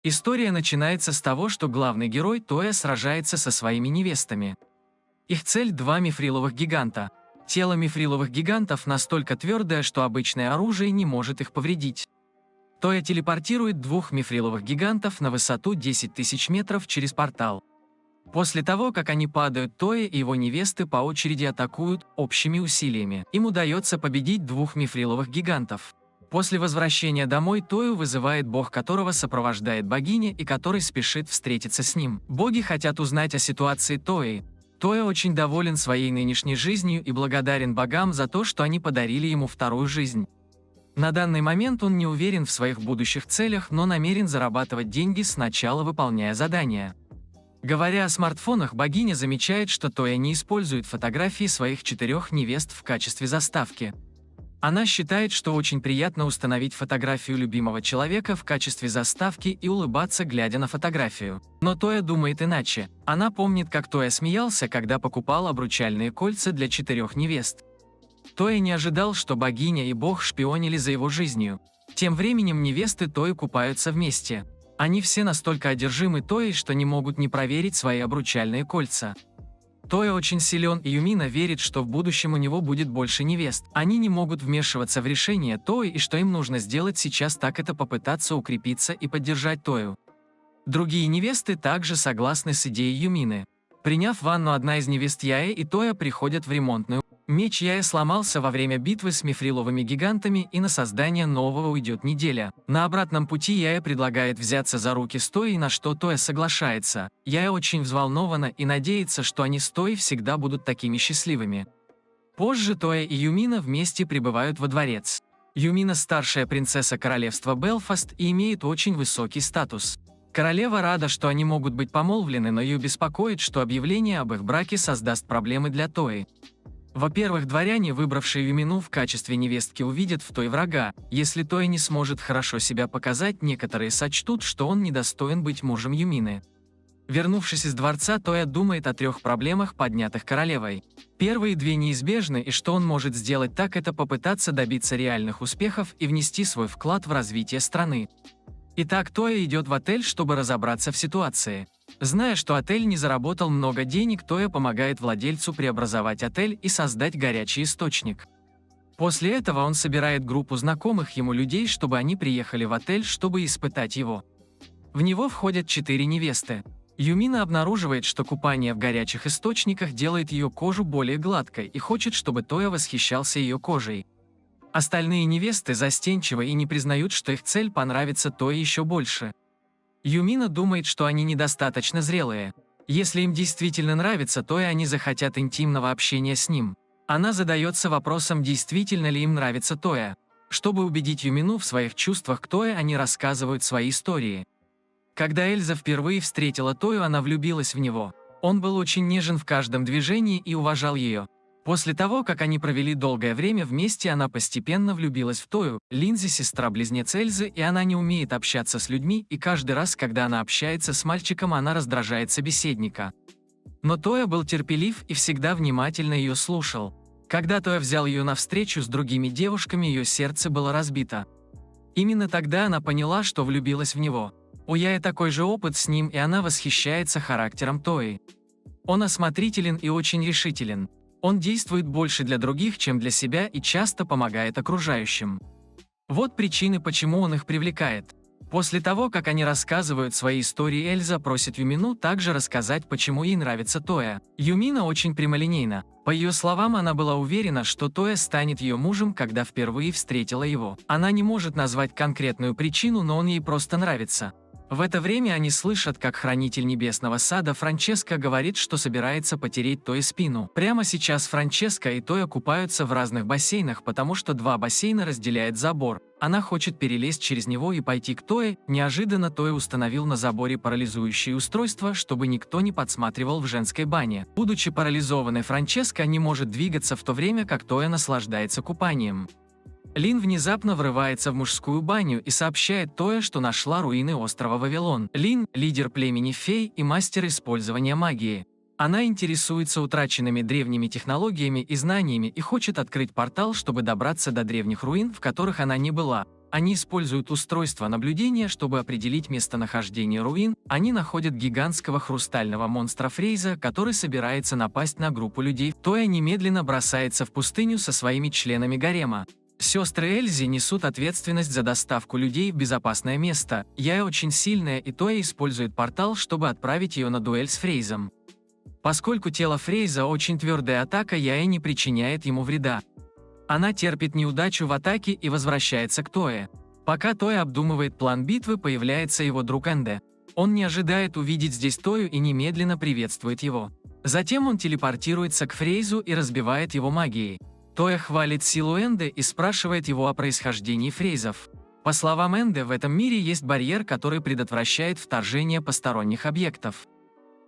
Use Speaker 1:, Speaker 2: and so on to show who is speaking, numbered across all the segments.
Speaker 1: История начинается с того, что главный герой Тоя сражается со своими невестами. Их цель – два мифриловых гиганта. Тело мифриловых гигантов настолько твердое, что обычное оружие не может их повредить. Тоя телепортирует двух мифриловых гигантов на высоту 10 тысяч метров через портал. После того, как они падают, Тоя и его невесты по очереди атакуют общими усилиями. Им удается победить двух мифриловых гигантов. После возвращения домой Тою вызывает бог, которого сопровождает богиня и который спешит встретиться с ним. Боги хотят узнать о ситуации Тои. Тоя очень доволен своей нынешней жизнью и благодарен богам за то, что они подарили ему вторую жизнь. На данный момент он не уверен в своих будущих целях, но намерен зарабатывать деньги, сначала выполняя задания. Говоря о смартфонах, богиня замечает, что Тоя не использует фотографии своих 4 невест в качестве заставки. Она считает, что очень приятно установить фотографию любимого человека в качестве заставки и улыбаться, глядя на фотографию. Но Тоя думает иначе. Она помнит, как Тоя смеялся, когда покупал обручальные кольца для 4 невест. Тоя не ожидал, что богиня и бог шпионили за его жизнью. Тем временем невесты Тои купаются вместе. Они все настолько одержимы Тоей, что не могут не проверить свои обручальные кольца. Тоя очень силен, и Юмина верит, что в будущем у него будет больше невест. Они не могут вмешиваться в решение Тои, и что им нужно сделать сейчас, так это попытаться укрепиться и поддержать Тою. Другие невесты также согласны с идеей Юмины. Приняв ванну, одна из невест Яэ и Тоя приходят в ремонтную. Меч Яэ сломался во время битвы с мифриловыми гигантами, и на создание нового уйдет неделя. На обратном пути Яэ предлагает взяться за руки с Тоей, на что Тоя соглашается. Яэ очень взволнована и надеется, что они с Тоей всегда будут такими счастливыми. Позже Тоя и Юмина вместе прибывают во дворец. Юмина – старшая принцесса королевства Белфаст и имеет очень высокий статус. Королева рада, что они могут быть помолвлены, но ее беспокоит, что объявление об их браке создаст проблемы для Тои. Во-первых, дворяне, выбравшие Юмину в качестве невестки, увидят в Той врага. Если Тоя не сможет хорошо себя показать, некоторые сочтут, что он недостоин быть мужем Юмины. Вернувшись из дворца, Тоя думает о 3 проблемах, поднятых королевой. Первые 2 неизбежны, и что он может сделать так, это попытаться добиться реальных успехов и внести свой вклад в развитие страны. Итак, Тоя идет в отель, чтобы разобраться в ситуации. Зная, что отель не заработал много денег, Тоя помогает владельцу преобразовать отель и создать горячий источник. После этого он собирает группу знакомых ему людей, чтобы они приехали в отель, чтобы испытать его. В него входят 4 невесты. Юмина обнаруживает, что купание в горячих источниках делает ее кожу более гладкой и хочет, чтобы Тоя восхищался ее кожей. Остальные невесты застенчивы и не признают, что их цель понравится Тое еще больше. Юмина думает, что они недостаточно зрелые. Если им действительно нравится Тое, они захотят интимного общения с ним. Она задается вопросом, действительно ли им нравится Тоя. Чтобы убедить Юмину в своих чувствах к Тое, они рассказывают свои истории. Когда Эльза впервые встретила Тою, она влюбилась в него. Он был очень нежен в каждом движении и уважал ее. После того, как они провели долгое время вместе, она постепенно влюбилась в Тою. Линдзи – сестра-близнец Эльзы, и она не умеет общаться с людьми, и каждый раз, когда она общается с мальчиком, она раздражает собеседника. Но Тоя был терпелив и всегда внимательно ее слушал. Когда Тоя взял ее на встречу с другими девушками, ее сердце было разбито. Именно тогда она поняла, что влюбилась в него. У Яэ такой же опыт с ним, и она восхищается характером Тои. Он осмотрителен и очень решителен. Он действует больше для других, чем для себя, и часто помогает окружающим. Вот причины, почему он их привлекает. После того, как они рассказывают свои истории, Эльза просит Юмину также рассказать, почему ей нравится Тоя. Юмина очень прямолинейна. По ее словам, она была уверена, что Тоя станет ее мужем, когда впервые встретила его. Она не может назвать конкретную причину, но он ей просто нравится. В это время они слышат, как хранитель Небесного Сада Франческа говорит, что собирается потереть Тое спину. Прямо сейчас Франческа и Тоя купаются в разных бассейнах, потому что 2 бассейна разделяет забор. Она хочет перелезть через него и пойти к Тое. Неожиданно Тоя установил на заборе парализующее устройство, чтобы никто не подсматривал в женской бане. Будучи парализованной, Франческа не может двигаться, в то время как Тоя наслаждается купанием. Лин внезапно врывается в мужскую баню и сообщает Тое, что нашла руины острова Вавилон. Лин – лидер племени фей и мастер использования магии. Она интересуется утраченными древними технологиями и знаниями и хочет открыть портал, чтобы добраться до древних руин, в которых она не была. Они используют устройство наблюдения, чтобы определить местонахождение руин. Они находят гигантского хрустального монстра Фрейза, который собирается напасть на группу людей. Тоя немедленно бросается в пустыню со своими членами гарема. Сестры Эльзи несут ответственность за доставку людей в безопасное место. Яя очень сильная, и Тоя использует портал, чтобы отправить ее на дуэль с Фрейзом. Поскольку тело Фрейза очень твердая атака, Яя не причиняет ему вреда. Она терпит неудачу в атаке и возвращается к Тое. Пока Тоя обдумывает план битвы, появляется его друг Энде. Он не ожидает увидеть здесь Тою и немедленно приветствует его. Затем он телепортируется к Фрейзу и разбивает его магией. Тоя хвалит силу Энде и спрашивает его о происхождении Фрейзов. По словам Энде, в этом мире есть барьер, который предотвращает вторжение посторонних объектов.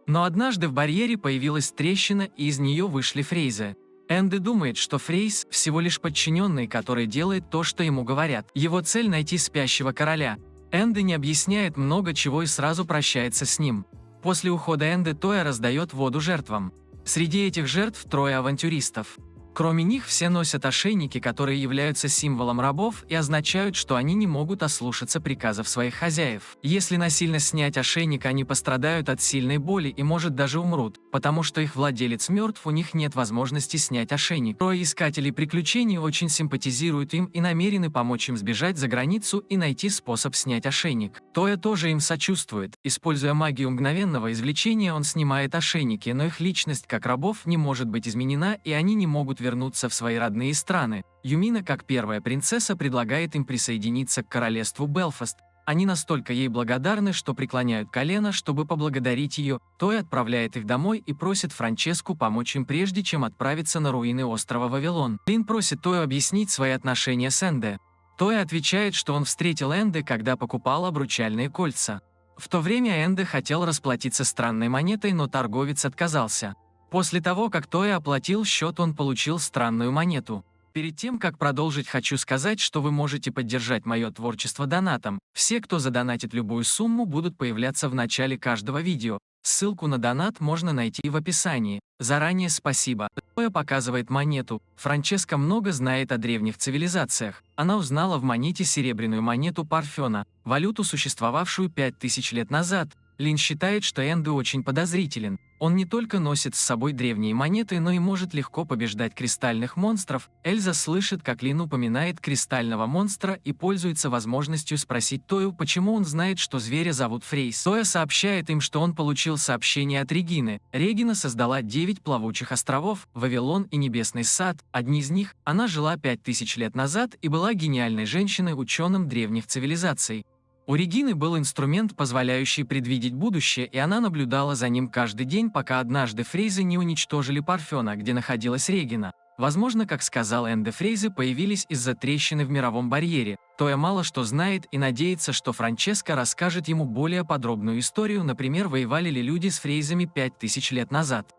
Speaker 1: Но однажды в барьере появилась трещина, и из нее вышли Фрейзы. Энде думает, что Фрейз – всего лишь подчиненный, который делает то, что ему говорят. Его цель – найти спящего короля. Энде не объясняет много чего и сразу прощается с ним. После ухода Энде Тоя раздает воду жертвам. Среди этих жертв трое авантюристов. Кроме них все носят ошейники, которые являются символом рабов и означают, что они не могут ослушаться приказов своих хозяев. Если насильно снять ошейник, они пострадают от сильной боли и, может, даже умрут, потому что их владелец мертв, у них нет возможности снять ошейник. Трое искателей приключений очень симпатизируют им и намерены помочь им сбежать за границу и найти способ снять ошейник. Тоя тоже им сочувствует. Используя магию мгновенного извлечения, он снимает ошейники, но их личность как рабов не может быть изменена, и они не могут вернуться в свои родные страны. Юмина, как первая принцесса, предлагает им присоединиться к королевству Белфаст. Они настолько ей благодарны, что преклоняют колено, чтобы поблагодарить ее. Тоя отправляет их домой и просит Франческу помочь им, прежде чем отправиться на руины острова Вавилон. Лин просит Тою объяснить свои отношения с Энде. Тоя отвечает, что он встретил Энде, когда покупал обручальные кольца. В то время Энде хотел расплатиться странной монетой, но торговец отказался. После того, как Тоя оплатил счет, он получил странную монету. Перед тем, как продолжить, хочу сказать, что вы можете поддержать мое творчество донатом. Все, кто задонатит любую сумму, будут появляться в начале каждого видео. Ссылку на донат можно найти в описании. Заранее спасибо. Тоя показывает монету. Франческа много знает о древних цивилизациях. Она узнала в монете серебряную монету Парфена, валюту, существовавшую 5000 лет назад. Лин считает, что Энде очень подозрителен. Он не только носит с собой древние монеты, но и может легко побеждать кристальных монстров. Эльза слышит, как Лин упоминает кристального монстра и пользуется возможностью спросить Тою, почему он знает, что зверя зовут Фрейз. Тоя сообщает им, что он получил сообщение от Регины. Регина создала 9 плавучих островов, Вавилон и Небесный сад. Одни из них, она жила 5000 лет назад и была гениальной женщиной-ученым древних цивилизаций. У Регины был инструмент, позволяющий предвидеть будущее, и она наблюдала за ним каждый день, пока однажды Фрейзы не уничтожили Парфена, где находилась Регина. Возможно, как сказал Энде, Фрейзы появились из-за трещины в мировом барьере. Тоя мало что знает и надеется, что Франческа расскажет ему более подробную историю, например, воевали ли люди с Фрейзами 5000 лет назад.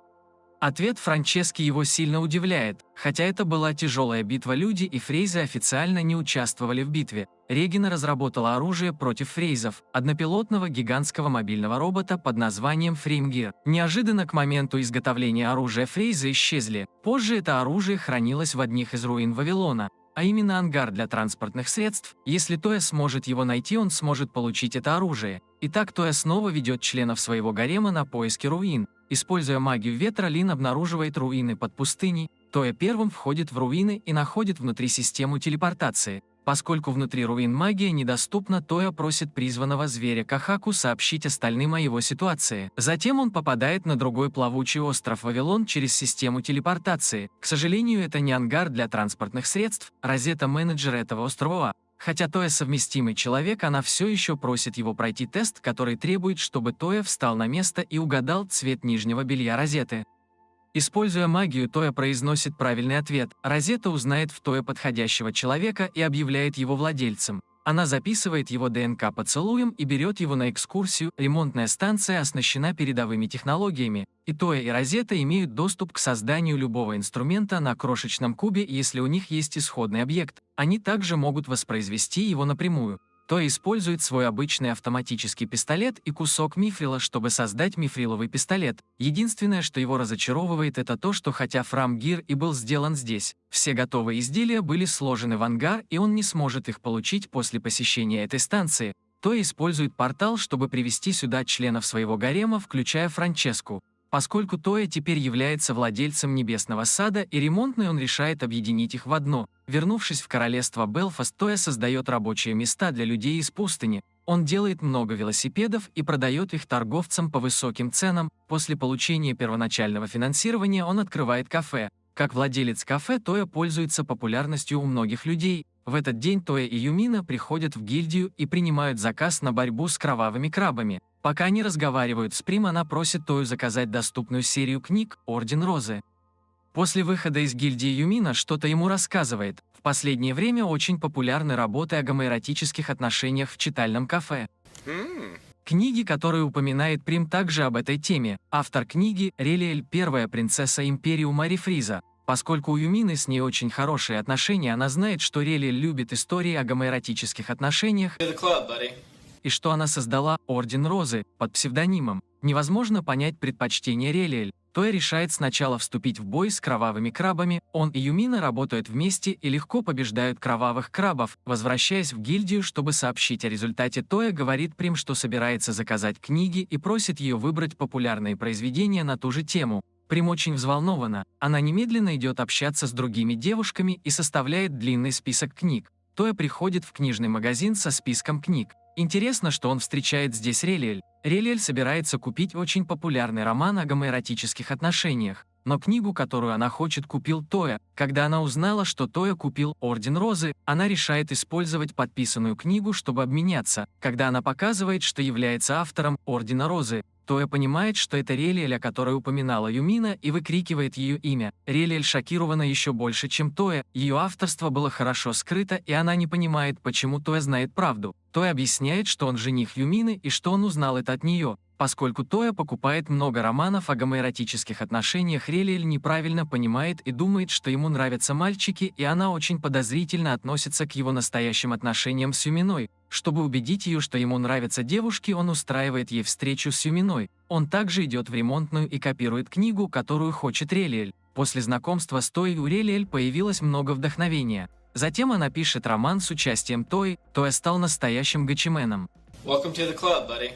Speaker 1: Ответ Франчески его сильно удивляет. Хотя это была тяжелая битва, люди и Фрейзы официально не участвовали в битве. Регина разработала оружие против Фрейзов, однопилотного гигантского мобильного робота под названием Фреймгир. Неожиданно к моменту изготовления оружия Фрейзы исчезли. Позже это оружие хранилось в одних из руин Вавилона, а именно ангар для транспортных средств. Если Тоя сможет его найти, он сможет получить это оружие. Итак, Тоя снова ведет членов своего гарема на поиски руин. Используя магию ветра, Лин обнаруживает руины под пустыней. Тоя первым входит в руины и находит внутри систему телепортации. Поскольку внутри руин магия недоступна, Тоя просит призванного зверя Кахаку сообщить остальным о его ситуации. Затем он попадает на другой плавучий остров Вавилон через систему телепортации. К сожалению, это не ангар для транспортных средств, Розетта — менеджер этого острова. Хотя Тоя совместимый человек, она все еще просит его пройти тест, который требует, чтобы Тоя встал на место и угадал цвет нижнего белья Розетты. Используя магию, Тоя произносит правильный ответ. Розетта узнает в Тое подходящего человека и объявляет его владельцем. Она записывает его ДНК поцелуем и берет его на экскурсию. Ремонтная станция оснащена передовыми технологиями, и Тоя и Розетта имеют доступ к созданию любого инструмента на крошечном кубе, если у них есть исходный объект. Они также могут воспроизвести его напрямую. Тоя использует свой обычный автоматический пистолет и кусок мифрила, чтобы создать мифриловый пистолет. Единственное, что его разочаровывает, это то, что хотя Фрамгир и был сделан здесь, все готовые изделия были сложены в ангар, и он не сможет их получить после посещения этой станции. Тоя использует портал, чтобы привести сюда членов своего гарема, включая Франческу. Поскольку Тоя теперь является владельцем Небесного Сада и ремонтный, он решает объединить их в одно. Вернувшись в королевство Белфаст, Тоя создает рабочие места для людей из пустыни. Он делает много велосипедов и продает их торговцам по высоким ценам. После получения первоначального финансирования он открывает кафе. Как владелец кафе, Тоя пользуется популярностью у многих людей. В этот день Тоя и Юмина приходят в гильдию и принимают заказ на борьбу с кровавыми крабами. Пока они разговаривают с Прим, она просит Тою заказать доступную серию книг «Орден Розы». После выхода из гильдии Юмина что-то ему рассказывает. В последнее время очень популярны работы о гомоэротических отношениях в читальном кафе. Книги, которые упоминает Прим, также об этой теме. Автор книги – Релиэль, первая принцесса Империума Рефриза. Поскольку у Юмины с ней очень хорошие отношения, она знает, что Релиэль любит истории о гомоэротических отношениях и что она создала Орден Розы под псевдонимом. Невозможно понять предпочтение Релиэль. Тоя решает сначала вступить в бой с кровавыми крабами. Он и Юмина работают вместе и легко побеждают кровавых крабов. Возвращаясь в гильдию, чтобы сообщить о результате, Тоя говорит Прим, что собирается заказать книги и просит ее выбрать популярные произведения на ту же тему. Прим очень взволнована. Она немедленно идет общаться с другими девушками и составляет длинный список книг. Тоя приходит в книжный магазин со списком книг. Интересно, что он встречает здесь Релиэль. Релиэль собирается купить очень популярный роман о гомоэротических отношениях. Но книгу, которую она хочет, купил Тоя. Когда она узнала, что Тоя купил Орден Розы, она решает использовать подписанную книгу, чтобы обменяться. Когда она показывает, что является автором Ордена Розы, Тоя понимает, что это Релиэль, о которой упоминала Юмина, и выкрикивает ее имя. Релиэль шокирована еще больше, чем Тоя. Ее авторство было хорошо скрыто, и она не понимает, почему Тоя знает правду. Тоя объясняет, что он жених Юмины и что он узнал это от нее. Поскольку Тоя покупает много романов о гомоэротических отношениях, Релиэль неправильно понимает и думает, что ему нравятся мальчики, и она очень подозрительно относится к его настоящим отношениям с Юминой. Чтобы убедить ее, что ему нравятся девушки, он устраивает ей встречу с Юминой. Он также идет в ремонтную и копирует книгу, которую хочет Релиэль. После знакомства с Тоей у Релиэль появилось много вдохновения. Затем она пишет роман с участием Тои. Тоя стал настоящим гачименом.
Speaker 2: Welcome to the club, buddy.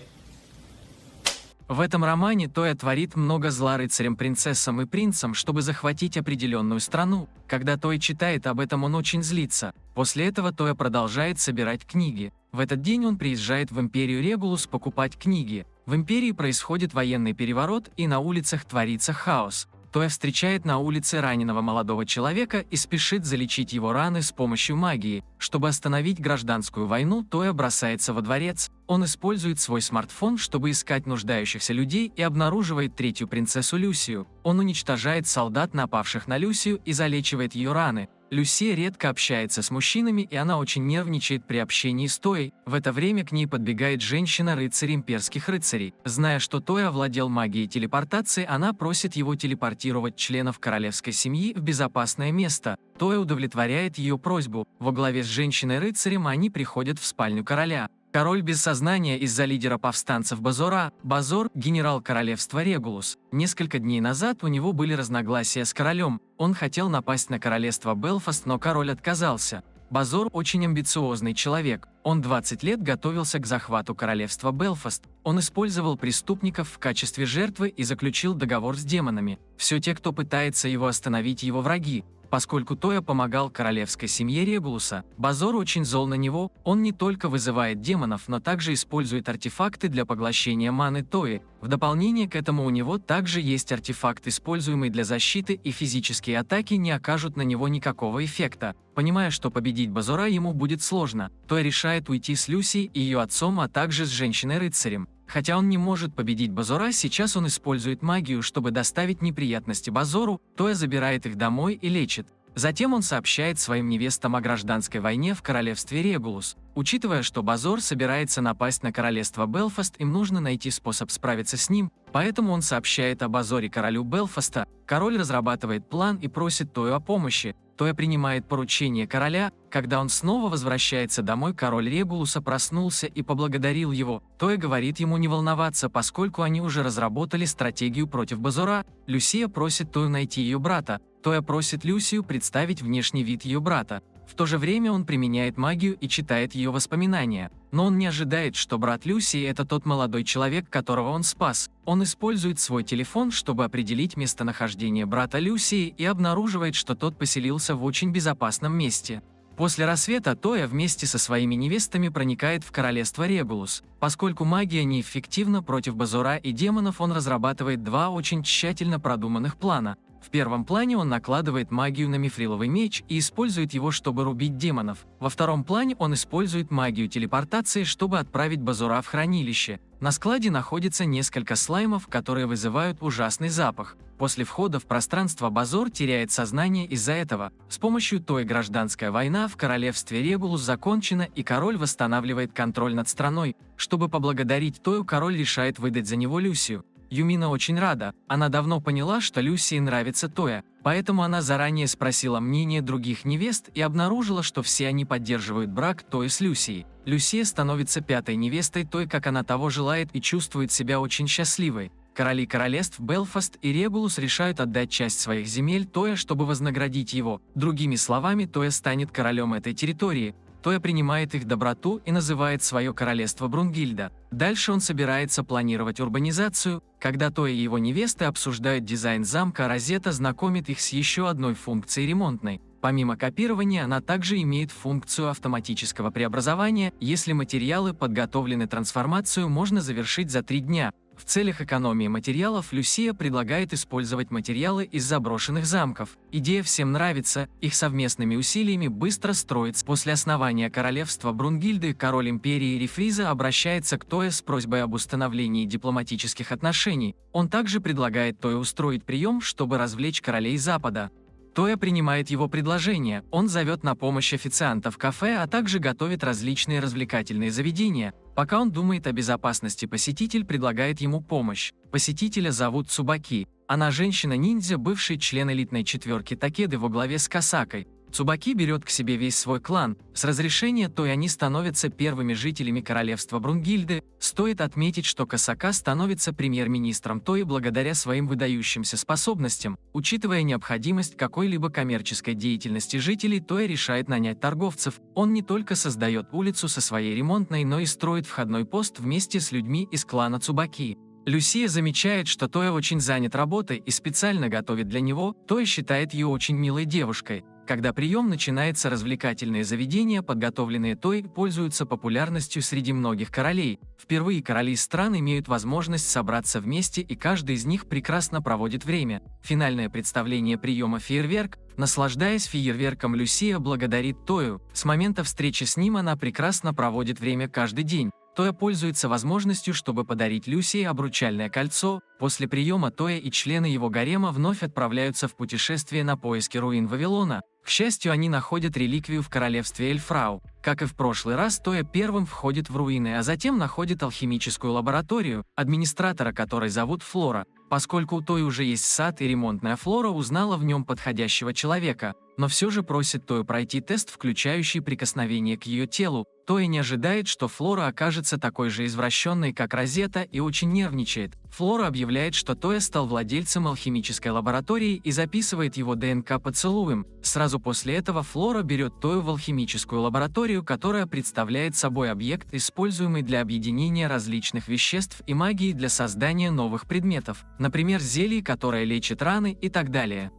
Speaker 1: В этом романе Тоя творит много зла рыцарям, принцессам и принцам, чтобы захватить определенную страну. Когда Тоя читает об этом, он очень злится. После этого Тоя продолжает собирать книги. В этот день он приезжает в Империю Регулус покупать книги. В Империи происходит военный переворот, и на улицах творится хаос. Тоя встречает на улице раненого молодого человека и спешит залечить его раны с помощью магии. Чтобы остановить гражданскую войну, Тоя бросается во дворец. Он использует свой смартфон, чтобы искать нуждающихся людей, и обнаруживает третью принцессу Люсию. Он уничтожает солдат, напавших на Люсию, и залечивает ее раны. Люсия редко общается с мужчинами, и она очень нервничает при общении с Тоей. В это время к ней подбегает женщина-рыцарь имперских рыцарей. Зная, что Тоя овладел магией телепортации, она просит его телепортировать членов королевской семьи в безопасное место. Тоя удовлетворяет ее просьбу. Во главе с женщиной-рыцарем они приходят в спальню короля. Король без сознания из-за лидера повстанцев Базора. Базор – генерал королевства Регулус. Несколько дней назад у него были разногласия с королем. Он хотел напасть на королевство Белфаст, но король отказался. Базор очень амбициозный человек. Он 20 лет готовился к захвату королевства Белфаст. Он использовал преступников в качестве жертвы и заключил договор с демонами. Все те, кто пытается его остановить, его враги. Поскольку Тоя помогал королевской семье Регулуса, Базор очень зол на него. Он не только вызывает демонов, но также использует артефакты для поглощения маны Тои. В дополнение к этому у него также есть артефакт, используемый для защиты, и физические атаки не окажут на него никакого эффекта. Понимая, что победить Базора ему будет сложно, Тоя решает уйти с Люсией и ее отцом, а также с женщиной-рыцарем. Хотя он не может победить Базора, сейчас он использует магию, чтобы доставить неприятности Базору. Тоя забирает их домой и лечит. Затем он сообщает своим невестам о гражданской войне в королевстве Регулус. Учитывая, что Базор собирается напасть на королевство Белфаст, им нужно найти способ справиться с ним, поэтому он сообщает о Базоре королю Белфаста. Король разрабатывает план и просит Тою о помощи. Тоя принимает поручение короля. Когда он снова возвращается домой, король Регулуса проснулся и поблагодарил его. Тоя говорит ему не волноваться, поскольку они уже разработали стратегию против Базора. Люсия просит Тою найти ее брата. Тоя просит Люсию представить внешний вид ее брата. В то же время он применяет магию и читает ее воспоминания. Но он не ожидает, что брат Люсии – это тот молодой человек, которого он спас. Он использует свой телефон, чтобы определить местонахождение брата Люсии, и обнаруживает, что тот поселился в очень безопасном месте. После рассвета Тоя вместе со своими невестами проникает в королевство Регулус. Поскольку магия неэффективна против Базора и демонов, он разрабатывает два очень тщательно продуманных плана. В первом плане он накладывает магию на мифриловый меч и использует его, чтобы рубить демонов. Во втором плане он использует магию телепортации, чтобы отправить Базора в хранилище. На складе находится несколько слаймов, которые вызывают ужасный запах. После входа в пространство Базор теряет сознание из-за этого. С помощью Тои гражданская война в королевстве Регулус закончена, и король восстанавливает контроль над страной. Чтобы поблагодарить Тою, король решает выдать за него Люсию. Юмина очень рада. Она давно поняла, что Люсии нравится Тоя, поэтому она заранее спросила мнение других невест и обнаружила, что все они поддерживают брак Тои с Люсией. Люсия становится пятой невестой Тои, как она того желает, и чувствует себя очень счастливой. Короли королевств Белфаст и Регулус решают отдать часть своих земель Тоя, чтобы вознаградить его. Другими словами, Тоя станет королем этой территории. Тоя принимает их доброту и называет свое королевство Брунгильда. Дальше он собирается планировать урбанизацию. Когда Тоя и его невесты обсуждают дизайн замка, Розетта знакомит их с еще одной функцией ремонтной. Помимо копирования, она также имеет функцию автоматического преобразования. Если материалы подготовлены, трансформацию можно завершить за 3 дня. В целях экономии материалов Люсия предлагает использовать материалы из заброшенных замков. Идея всем нравится, их совместными усилиями быстро строится. После основания королевства Брунгильды король империи Рефриза обращается к Тое с просьбой об установлении дипломатических отношений. Он также предлагает Тое устроить прием, чтобы развлечь королей Запада. Тоя принимает его предложение, он зовет на помощь официантов кафе, а также готовит различные развлекательные заведения. Пока он думает о безопасности, посетитель предлагает ему помощь. Посетителя зовут Цубаки. Она женщина-ниндзя, бывший член элитной четверки Такеды во главе с Касакой. Цубаки берет к себе весь свой клан. С разрешения Тои они становятся первыми жителями королевства Брунгильды. Стоит отметить, что Касака становится премьер-министром Тои благодаря своим выдающимся способностям. Учитывая необходимость какой-либо коммерческой деятельности жителей, Тоя решает нанять торговцев. Он не только создает улицу со своей ремонтной, но и строит входной пост вместе с людьми из клана Цубаки. Люсия замечает, что Тоя очень занят работой и специально готовит для него. Тоя считает ее очень милой девушкой. Когда прием начинается, развлекательные заведения, подготовленные Тоей, пользуются популярностью среди многих королей. Впервые короли стран имеют возможность собраться вместе, и каждый из них прекрасно проводит время. Финальное представление приема «Фейерверк». Наслаждаясь фейерверком, Люсия благодарит Тою. С момента встречи с ним она прекрасно проводит время каждый день. Тоя пользуется возможностью, чтобы подарить Люсии обручальное кольцо. После приема Тоя и члены его гарема вновь отправляются в путешествие на поиски руин Вавилона. К счастью, они находят реликвию в королевстве Эльфрау. Как и в прошлый раз, Тоя первым входит в руины, а затем находит алхимическую лабораторию, администратора которой зовут Флора. Поскольку у Тои уже есть сад и ремонтная Флора узнала в нем подходящего человека, но все же просит Тою пройти тест, включающий прикосновение к ее телу. Тоя не ожидает, что Флора окажется такой же извращенной, как Розетта, и очень нервничает. Флора объявляет, что Тоя стал владельцем алхимической лаборатории и записывает его ДНК поцелуем. Сразу после этого Флора берет Тою в алхимическую лабораторию, которая представляет собой объект, используемый для объединения различных веществ и магии для создания новых предметов, например, зелий, которое лечит раны и так далее.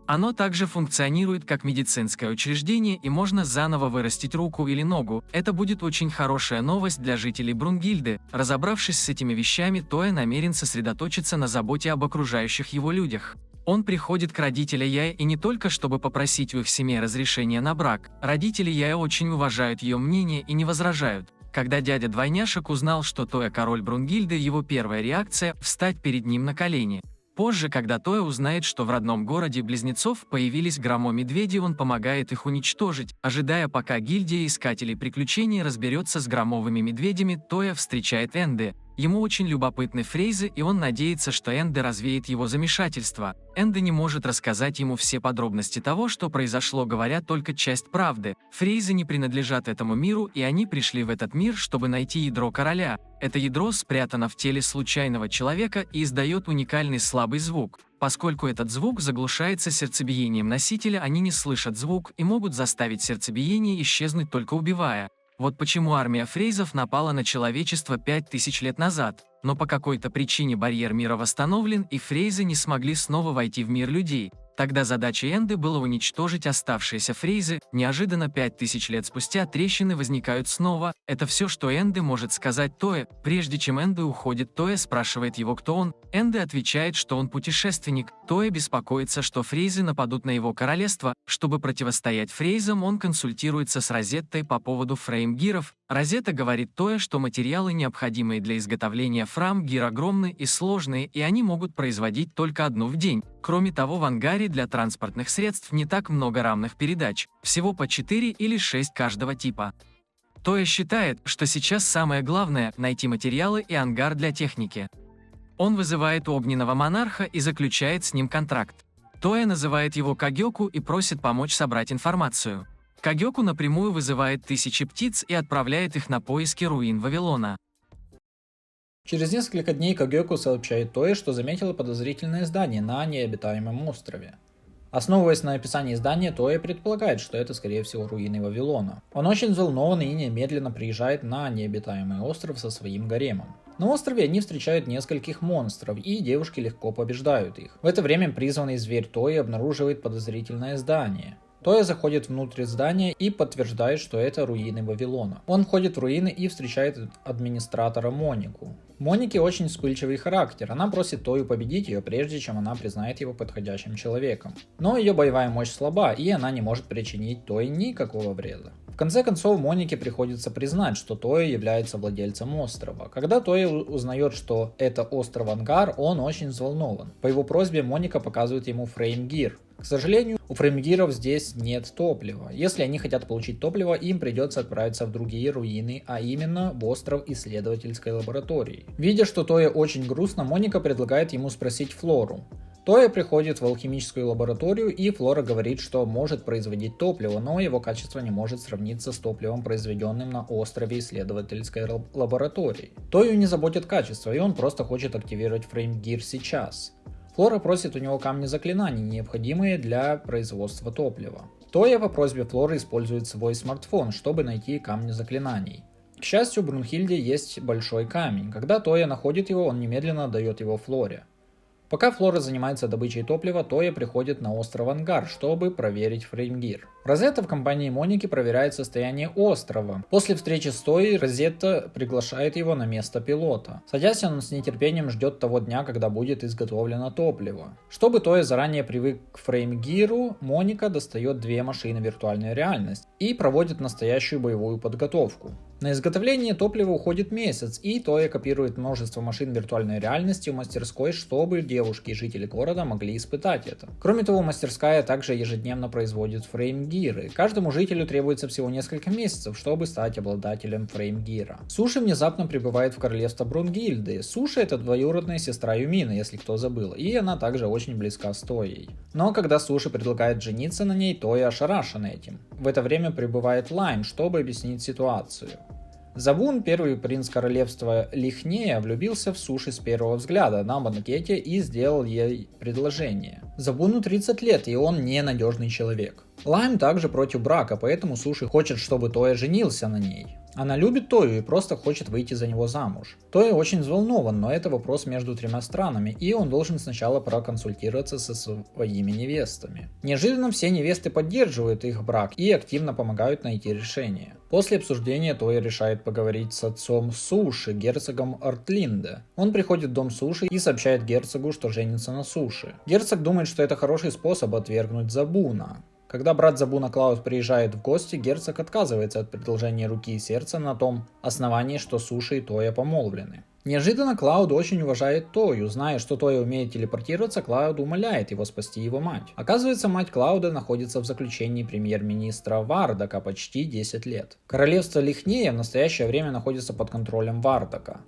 Speaker 1: Оно также функционирует как медицинское учреждение, и можно заново вырастить руку или ногу. Это будет очень хорошая новость для жителей Брунгильды. Разобравшись с этими вещами, Тоя намерен сосредоточиться на заботе об окружающих его людях. Он приходит к родителям Яя и не только чтобы попросить у их семьи разрешения на брак. Родители Яя очень уважают ее мнение и не возражают. Когда дядя двойняшек узнал, что Тоя король Брунгильды, его первая реакция – встать перед ним на колени. Позже, когда Тоя узнает, что в родном городе близнецов появились громомедведи, он помогает их уничтожить. Ожидая, пока гильдия искателей приключений разберется с громовыми медведями, Тоя встречает Энде. Ему очень любопытны Фрейзы, и он надеется, что Энде развеет его замешательство. Энде не может рассказать ему все подробности того, что произошло, говоря только часть правды. Фрейзы не принадлежат этому миру, и они пришли в этот мир, чтобы найти ядро короля. Это ядро спрятано в теле случайного человека и издает уникальный слабый звук. Поскольку этот звук заглушается сердцебиением носителя, они не слышат звук и могут заставить сердцебиение исчезнуть, только убивая. Вот почему армия Фрейзов напала на человечество 5000 лет назад. Но по какой-то причине барьер мира восстановлен, и Фрейзы не смогли снова войти в мир людей. Тогда задачей Энды было уничтожить оставшиеся Фрейзы. Неожиданно 5000 лет спустя трещины возникают снова. Это все, что Энды может сказать Тое. Прежде чем Энды уходит, Тое спрашивает его, кто он. Энды отвечает, что он путешественник. Тое беспокоится, что Фрейзы нападут на его королевство. Чтобы противостоять Фрейзам, он консультируется с Розеттой по поводу фреймгиров. Розетта говорит Тое, что материалы, необходимые для изготовления фреймгир, огромны и сложные, и они могут производить только одну в день. Кроме того, в ангаре для транспортных средств не так много рамных передач, всего по 4 или 6 каждого типа. Тое считает, что сейчас самое главное – найти материалы и ангар для техники. Он вызывает огненного монарха и заключает с ним контракт. Тое называет его Кагёку и просит помочь собрать информацию. Кагёку напрямую вызывает 1000 птиц и отправляет их на поиски руин Вавилона.
Speaker 2: Через несколько дней Кагёку сообщает Тое, что заметила подозрительное здание на необитаемом острове. Основываясь на описании здания, Тое предполагает, что это скорее всего руины Вавилона. Он очень взволнован и немедленно приезжает на необитаемый остров со своим гаремом. На острове они встречают нескольких монстров, и девушки легко побеждают их. В это время призванный зверь Тое обнаруживает подозрительное здание. Тое заходит внутрь здания и подтверждает, что это руины Вавилона. Он входит в руины и встречает администратора Монику. Моники очень вспыльчивый характер, она просит Тою победить ее, прежде чем она признает его подходящим человеком. Но ее боевая мощь слаба, и она не может причинить Тое никакого вреда. В конце концов, Монике приходится признать, что Тое является владельцем острова. Когда Тое узнает, что это остров Ангар, он очень взволнован. По его просьбе Моника показывает ему фреймгир. К сожалению, у фреймгиров здесь нет топлива. Если они хотят получить топливо, им придется отправиться в другие руины, а именно в остров исследовательской лаборатории. Видя, что Тое очень грустно, Моника предлагает ему спросить Флору. Тое приходит в алхимическую лабораторию, и Флора говорит, что может производить топливо, но его качество не может сравниться с топливом, произведенным на острове исследовательской лаборатории. Тою не заботит качество, и он просто хочет активировать фреймгир сейчас. Флора просит у него камни заклинаний, необходимые для производства топлива. Тое по просьбе Флоры использует свой смартфон, чтобы найти камни заклинаний. К счастью, в Брунхильде есть большой камень. Когда Тое находит его, он немедленно отдает его Флоре. Пока Флора занимается добычей топлива, Тое приходит на остров Ангар, чтобы проверить фреймгир. Розетта в компании Моники проверяет состояние острова. После встречи с Тоей, Розетта приглашает его на место пилота. Садясь, он с нетерпением ждет того дня, когда будет изготовлено топливо. Чтобы Тое заранее привык к фреймгиру, Моника достает 2 машины виртуальной реальности и проводит настоящую боевую подготовку. На изготовление топлива уходит месяц, и Тое копирует множество машин виртуальной реальности в мастерской, чтобы девушки и жители города могли испытать это. Кроме того, мастерская также ежедневно производит фреймгиры. Каждому жителю требуется всего несколько месяцев, чтобы стать обладателем фреймгира. Суши внезапно прибывает в королевство Брунгильды. Суши — это двоюродная сестра Юмины, если кто забыл, и она также очень близка с Тоей. Но когда Суши предлагает жениться на ней, Тоя ошарашена этим. В это время прибывает Лайм, чтобы объяснить ситуацию. Забун, первый принц королевства Лихнея, влюбился в Суши с первого взгляда на банкете и сделал ей предложение. Забуну 30 лет, и он ненадежный человек. Лайм также против брака, поэтому Суши хочет, чтобы Тоя женился на ней. Она любит Тою и просто хочет выйти за него замуж. Тоя очень взволнован, но это вопрос между 3 странами, и он должен сначала проконсультироваться со своими невестами. Неожиданно все невесты поддерживают их брак и активно помогают найти решение. После обсуждения Тоя решает поговорить с отцом Суши, герцогом Артлинде. Он приходит в дом Суши и сообщает герцогу, что женится на Суши. Герцог думает, что это хороший способ отвергнуть Забуна. Когда брат Забуна Клауд приезжает в гости, герцог отказывается от предложения руки и сердца на том основании, что Суши и Тоя помолвлены. Неожиданно Клауд очень уважает Тою. Зная, что Тоя умеет телепортироваться, Клауд умоляет его спасти его мать. Оказывается, мать Клауда находится в заключении премьер-министра Вардака почти 10 лет. Королевство Лихнея в настоящее время находится под контролем Вардака.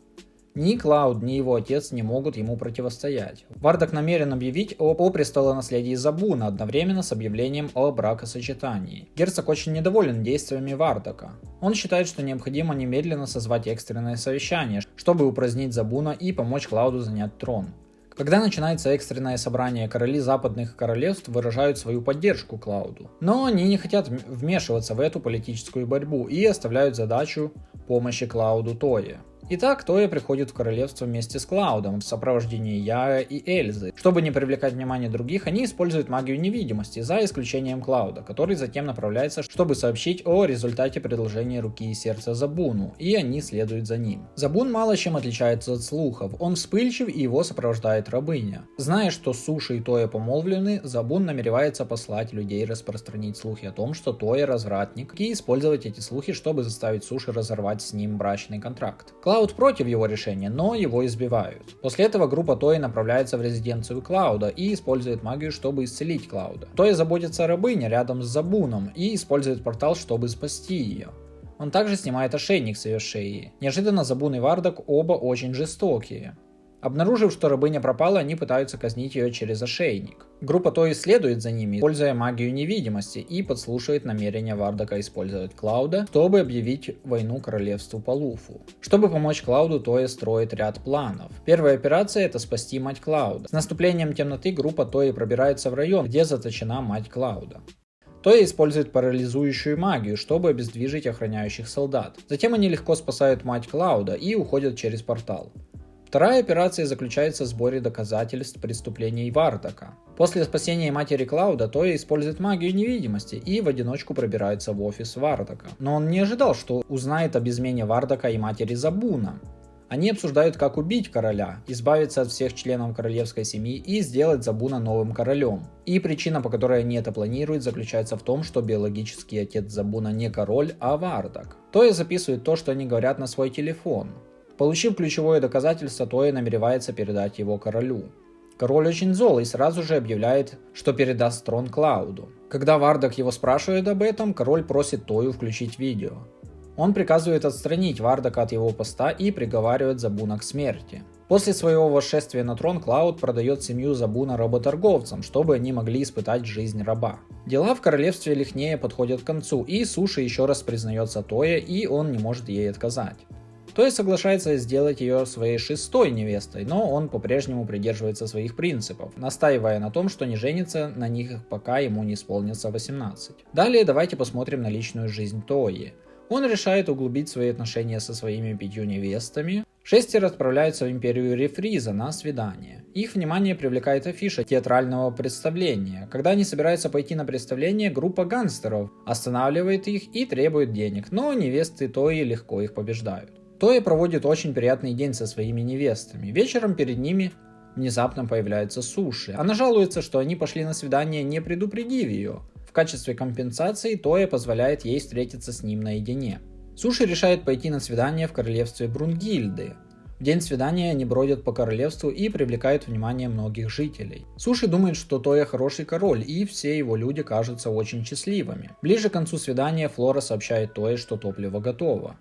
Speaker 2: Ни Клауд, ни его отец не могут ему противостоять. Вардак намерен объявить о престолонаследии Забуна одновременно с объявлением о бракосочетании. Герцог очень недоволен действиями Вардака. Он считает, что необходимо немедленно созвать экстренное совещание, чтобы упразднить Забуна и помочь Клауду занять трон. Когда начинается экстренное собрание, короли западных королевств выражают свою поддержку Клауду. Но они не хотят вмешиваться в эту политическую борьбу и оставляют задачу помощи Клауду Тое. Итак, Тоя приходит в королевство вместе с Клаудом в сопровождении Яя и Эльзы. Чтобы не привлекать внимание других, они используют магию невидимости, за исключением Клауда, который затем направляется, чтобы сообщить о результате предложения руки и сердца Забуну, и они следуют за ним. Забун мало чем отличается от слухов, он вспыльчив и его сопровождает рабыня. Зная, что Суши и Тоя помолвлены, Забун намеревается послать людей распространить слухи о том, что Тоя развратник, и использовать эти слухи, чтобы заставить Суши разорвать с ним брачный контракт. Клауд против его решения, но его избивают. После этого группа Тои направляется в резиденцию Клауда и использует магию, чтобы исцелить Клауда. Тоя заботится о рабыне рядом с Забуном и использует портал, чтобы спасти ее. Он также снимает ошейник с ее шеи. Неожиданно Забун и Вардак оба очень жестокие. Обнаружив, что рабыня пропала, они пытаются казнить ее через ошейник. Группа Тои следует за ними, используя магию невидимости, и подслушивает намерения Вардака использовать Клауда, чтобы объявить войну королевству Палуфу. Чтобы помочь Клауду, Тоя строит ряд планов. Первая операция — это спасти мать Клауда. С наступлением темноты группа Тои пробирается в район, где заточена мать Клауда. Тоя использует парализующую магию, чтобы обездвижить охраняющих солдат. Затем они легко спасают мать Клауда и уходят через портал. Вторая операция заключается в сборе доказательств преступлений Вардака. После спасения матери Клауда Тоя использует магию невидимости и в одиночку пробирается в офис Вардака. Но он не ожидал, что узнает об измене Вардака и матери Забуна. Они обсуждают, как убить короля, избавиться от всех членов королевской семьи и сделать Забуна новым королем. И причина, по которой они это планируют, заключается в том, что биологический отец Забуна не король, а Вардак. Тоя записывает то, что они говорят, на свой телефон. Получив ключевое доказательство, Тоя намеревается передать его королю. Король очень зол и сразу же объявляет, что передаст трон Клауду. Когда Вардак его спрашивает об этом, король просит Тою включить видео. Он приказывает отстранить Вардака от его поста и приговаривает Забуна к смерти. После своего восшествия на трон Клауд продает семью Забуна работорговцам, чтобы они могли испытать жизнь раба. Дела в королевстве Лихнея подходят к концу, и Суши еще раз признается Тое, и он не может ей отказать. Тоя соглашается сделать ее своей шестой невестой, но он по-прежнему придерживается своих принципов, настаивая на том, что не женится на них, пока ему не исполнится 18. Далее давайте посмотрим на личную жизнь Тои. Он решает углубить свои отношения со своими 5 невестами. 6 отправляются в империю Рефриза на свидание. Их внимание привлекает афиша театрального представления. Когда они собираются пойти на представление, группа гангстеров останавливает их и требует денег, но невесты Тои легко их побеждают. Тоя проводит очень приятный день со своими невестами. Вечером перед ними внезапно появляется Суши. Она жалуется, что они пошли на свидание, не предупредив ее. В качестве компенсации Тоя позволяет ей встретиться с ним наедине. Суши решает пойти на свидание в королевстве Брунгильды. В день свидания они бродят по королевству и привлекают внимание многих жителей. Суши думает, что Тоя хороший король, и все его люди кажутся очень счастливыми. Ближе к концу свидания Флора сообщает Тое, что топливо готово.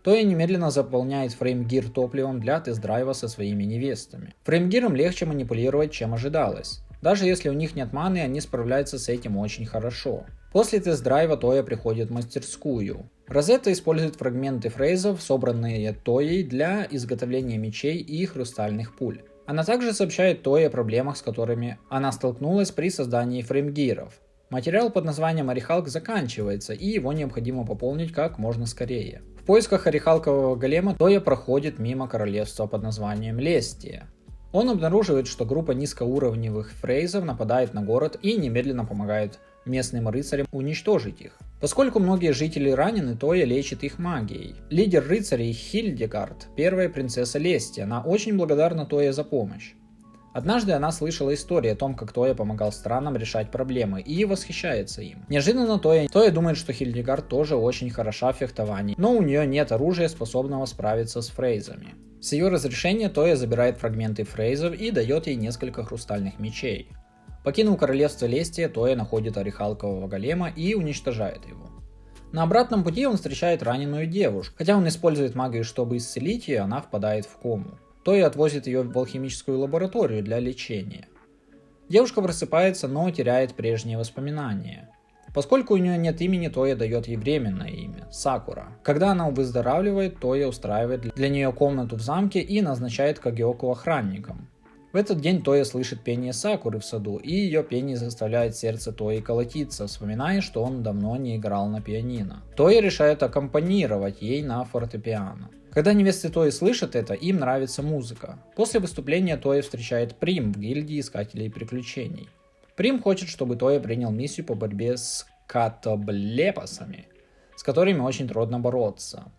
Speaker 2: Тоя немедленно заполняет фреймгир топливом для тест-драйва со своими невестами. Фреймгиром легче манипулировать, чем ожидалось. Даже если у них нет маны, они справляются с этим очень хорошо. После тест-драйва Тоя приходит в мастерскую. Розетта использует фрагменты фрейзов, собранные Тоей, для изготовления мечей и хрустальных пуль. Она также сообщает Тое о проблемах, с которыми она столкнулась при создании фреймгиров. Материал под названием Орехалк заканчивается, и его необходимо пополнить как можно скорее. В поисках орехалкового голема Тоя проходит мимо королевства под названием Лестия. Он обнаруживает, что группа низкоуровневых фрейзов нападает на город и немедленно помогает местным рыцарям уничтожить их. Поскольку многие жители ранены, Тоя лечит их магией. Лидер рыцарей Хильдегард, первая принцесса Лестия, она очень благодарна Тое за помощь. Однажды она слышала историю о том, как Тоя помогал странам решать проблемы, и восхищается им. Неожиданно Тоя думает, что Хильдегард тоже очень хороша в фехтовании, но у нее нет оружия, способного справиться с фрейзами. С ее разрешения Тоя забирает фрагменты фрейзов и дает ей несколько хрустальных мечей. Покинув королевство Лестия, Тоя находит орехалкового голема и уничтожает его. На обратном пути он встречает раненую девушку. Хотя он использует магию, чтобы исцелить ее, она впадает в кому. Тоя отвозит ее в алхимическую лабораторию для лечения. Девушка просыпается, но теряет прежние воспоминания. Поскольку у нее нет имени, Тоя дает ей временное имя – Сакура. Когда она выздоравливает, Тоя устраивает для нее комнату в замке и назначает Кагеоку охранником. В этот день Тоя слышит пение Сакуры в саду, и ее пение заставляет сердце Тои колотиться, вспоминая, что он давно не играл на пианино. Тоя решает аккомпанировать ей на фортепиано. Когда невесты Тои слышат это, им нравится музыка. После выступления Тоя встречает Прим в гильдии искателей приключений. Прим хочет, чтобы Тоя принял миссию по борьбе с катаблепасами, с которыми очень трудно бороться.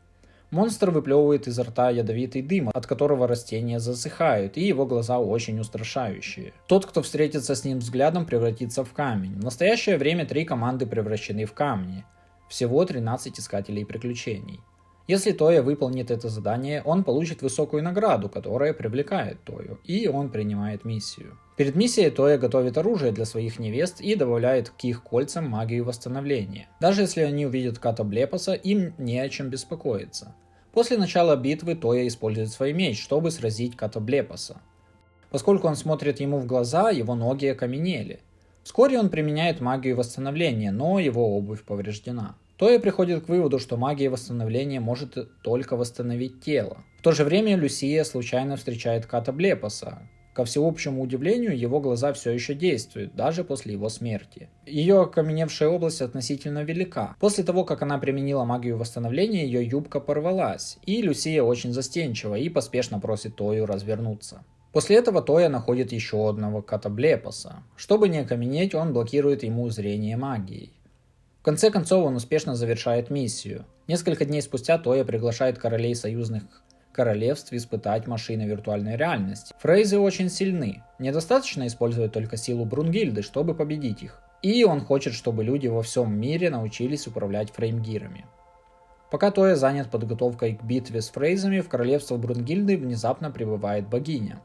Speaker 2: Монстр выплевывает изо рта ядовитый дым, от которого растения засыхают, и его глаза очень устрашающие. Тот, кто встретится с ним взглядом, превратится в камень. В настоящее время 3 команды превращены в камни. Всего 13 искателей приключений. Если Тоя выполнит это задание, он получит высокую награду, которая привлекает Тою, и он принимает миссию. Перед миссией Тоя готовит оружие для своих невест и добавляет к их кольцам магию восстановления. Даже если они увидят Катаблепаса, им не о чем беспокоиться. После начала битвы Тоя использует свой меч, чтобы сразить Катаблепаса. Поскольку он смотрит ему в глаза, его ноги окаменели. Вскоре он применяет магию восстановления, но его обувь повреждена. Тоя приходит к выводу, что магия восстановления может только восстановить тело. В то же время Люсия случайно встречает Катаблепаса. Ко всеобщему удивлению, его глаза все еще действуют, даже после его смерти. Ее окаменевшая область относительно велика. После того, как она применила магию восстановления, ее юбка порвалась, и Люсия очень застенчива и поспешно просит Тою развернуться. После этого Тоя находит еще одного Катаблепаса. Чтобы не окаменеть, он блокирует ему зрение магией. В конце концов, он успешно завершает миссию. Несколько дней спустя Тоя приглашает королей союзных королевств испытать машины виртуальной реальности. Фрейзы очень сильны. Недостаточно использовать только силу Брунгильды, чтобы победить их. И он хочет, чтобы люди во всем мире научились управлять фреймгирами. Пока Тоя занят подготовкой к битве с Фрейзами, в королевство Брунгильды внезапно прибывает богиня.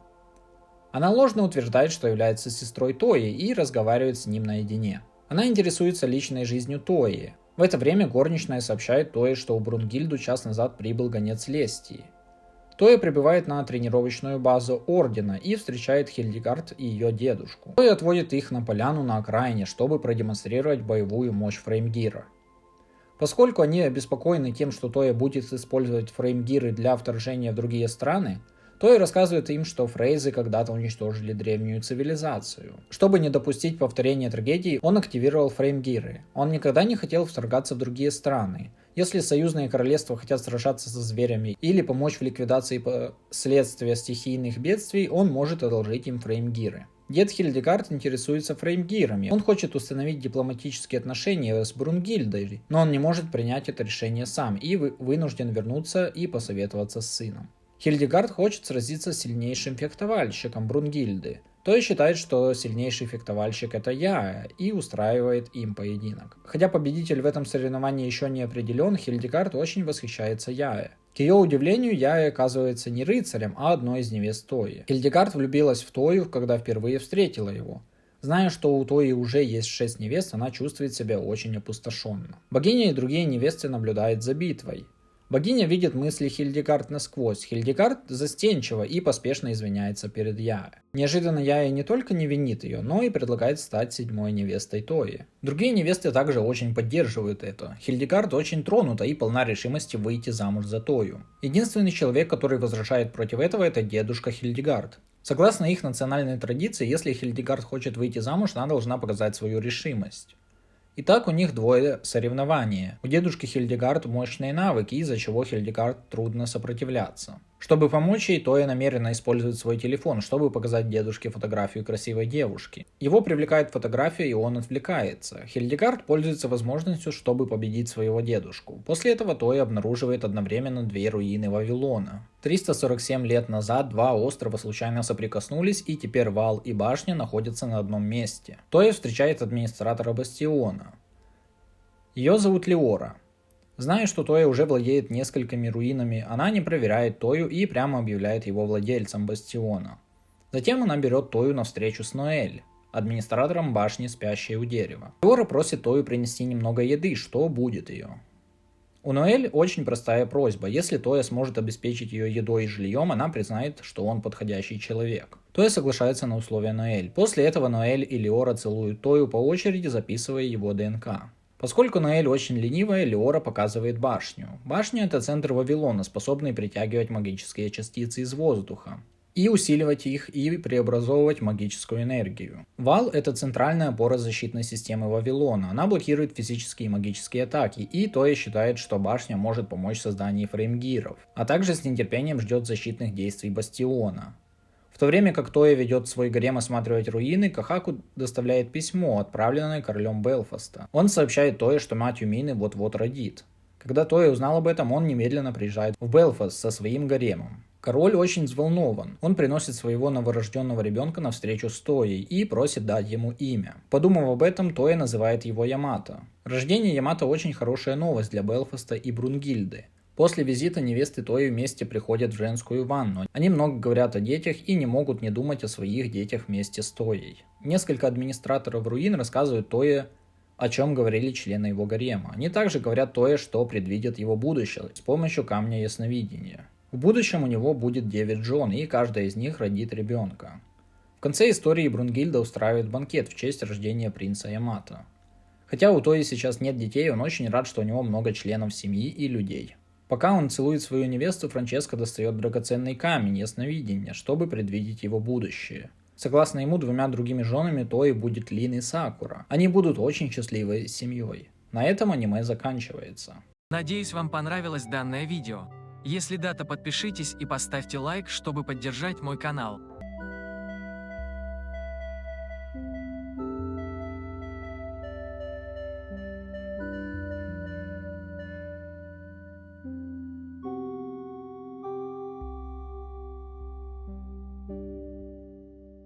Speaker 2: Она ложно утверждает, что является сестрой Тои и разговаривает с ним наедине. Она интересуется личной жизнью Тои. В это время горничная сообщает Тое, что в Брунгильду час назад прибыл гонец Лестии. Тоя прибывает на тренировочную базу Ордена и встречает Хильдегард и ее дедушку. Тоя отводит их на поляну на окраине, чтобы продемонстрировать боевую мощь фреймгира. Поскольку они обеспокоены тем, что Тоя будет использовать фреймгиры для вторжения в другие страны, Тоя рассказывает им, что Фрейзы когда-то уничтожили древнюю цивилизацию. Чтобы не допустить повторения трагедии, он активировал фреймгиры. Он никогда не хотел вторгаться в другие страны. Если союзные королевства хотят сражаться со зверями или помочь в ликвидации последствий стихийных бедствий, он может одолжить им фреймгиры. Дед Хильдегард интересуется фреймгирами. Он хочет установить дипломатические отношения с Брунгильдой, но он не может принять это решение сам и вынужден вернуться и посоветоваться с сыном. Хильдегард хочет сразиться с сильнейшим фехтовальщиком Брунгильды. Тоя считает, что сильнейший фехтовальщик это Яя, и устраивает им поединок. Хотя победитель в этом соревновании еще не определен, Хильдегард очень восхищается Яя. К ее удивлению, Яя оказывается не рыцарем, а одной из невест Тои. Хильдегард влюбилась в Тою, когда впервые встретила его. Зная, что у Тои уже есть 6 невест, она чувствует себя очень опустошенно. Богиня и другие невесты наблюдают за битвой. Богиня видит мысли Хильдегард насквозь. Хильдегард застенчива и поспешно извиняется перед Яя. Неожиданно Яя не только не винит ее, но и предлагает стать 7-й невестой Тои. Другие невесты также очень поддерживают это. Хильдегард очень тронута и полна решимости выйти замуж за Тою. Единственный человек, который возражает против этого, это дедушка Хильдегард. Согласно их национальной традиции, если Хильдегард хочет выйти замуж, она должна показать свою решимость. Итак, у них двое соревнования. У дедушки Хильдегард мощные навыки, из-за чего Хильдегард трудно сопротивляться. Чтобы помочь ей, Тоя намеренно использует свой телефон, чтобы показать дедушке фотографию красивой девушки. Его привлекает фотография, и он отвлекается. Хильдегард пользуется возможностью, чтобы победить своего дедушку. После этого Тоя обнаруживает одновременно 2 руины Вавилона. 347 лет назад 2 острова случайно соприкоснулись, и теперь вал и башня находятся на одном месте. Тоя встречает администратора бастиона. Ее зовут Леора. Зная, что Тоя уже владеет несколькими руинами, она не проверяет Тою и прямо объявляет его владельцем бастиона. Затем она берет Тою на встречу с Ноэль, администратором башни, спящей у дерева. Леора просит Тою принести немного еды, что будет ее. У Ноэль очень простая просьба. Если Тоя сможет обеспечить ее едой и жильем, она признает, что он подходящий человек. Тоя соглашается на условия Ноэль. После этого Ноэль и Леора целуют Тою по очереди, записывая его ДНК. Поскольку Ноэль очень ленивая, Леора показывает башню. Башня — это центр Вавилона, способный притягивать магические частицы из воздуха и усиливать их и преобразовывать магическую энергию. Вал — это центральная опора защитной системы Вавилона. Она блокирует физические и магические атаки, и Тоя считает, что башня может помочь в создании фреймгиров, а также с нетерпением ждет защитных действий Бастиона. В то время как Тоя ведет свой гарем осматривать руины, Кахаку доставляет письмо, отправленное королем Белфаста. Он сообщает Тое, что мать Юмины вот-вот родит. Когда Тоя узнал об этом, он немедленно приезжает в Белфаст со своим гаремом. Король очень взволнован. Он приносит своего новорожденного ребенка на встречу с Тоей и просит дать ему имя. Подумав об этом, Тоя называет его Ямато. Рождение Ямато очень хорошая новость для Белфаста и Брунгильды. После визита невесты Тои вместе приходят в женскую ванну. Они много говорят о детях и не могут не думать о своих детях вместе с Тоей. Несколько администраторов руин рассказывают Тое, о чем говорили члены его гарема. Они также говорят Тое, что предвидят его будущее с помощью камня ясновидения. В будущем у него будет 9 жен, и каждая из них родит ребенка. В конце истории Брунгильда устраивает банкет в честь рождения принца Ямато. Хотя у Тои сейчас нет детей, он очень рад, что у него много членов семьи и людей. Пока он целует свою невесту, Франческо достает драгоценный камень ясновидения, чтобы предвидеть его будущее. Согласно ему, 2 другими женами Тои будет Лин и Сакура. Они будут очень счастливой семьей. На этом аниме заканчивается.
Speaker 1: Надеюсь, вам понравилось данное видео. Если да, то подпишитесь и поставьте лайк, чтобы поддержать мой канал.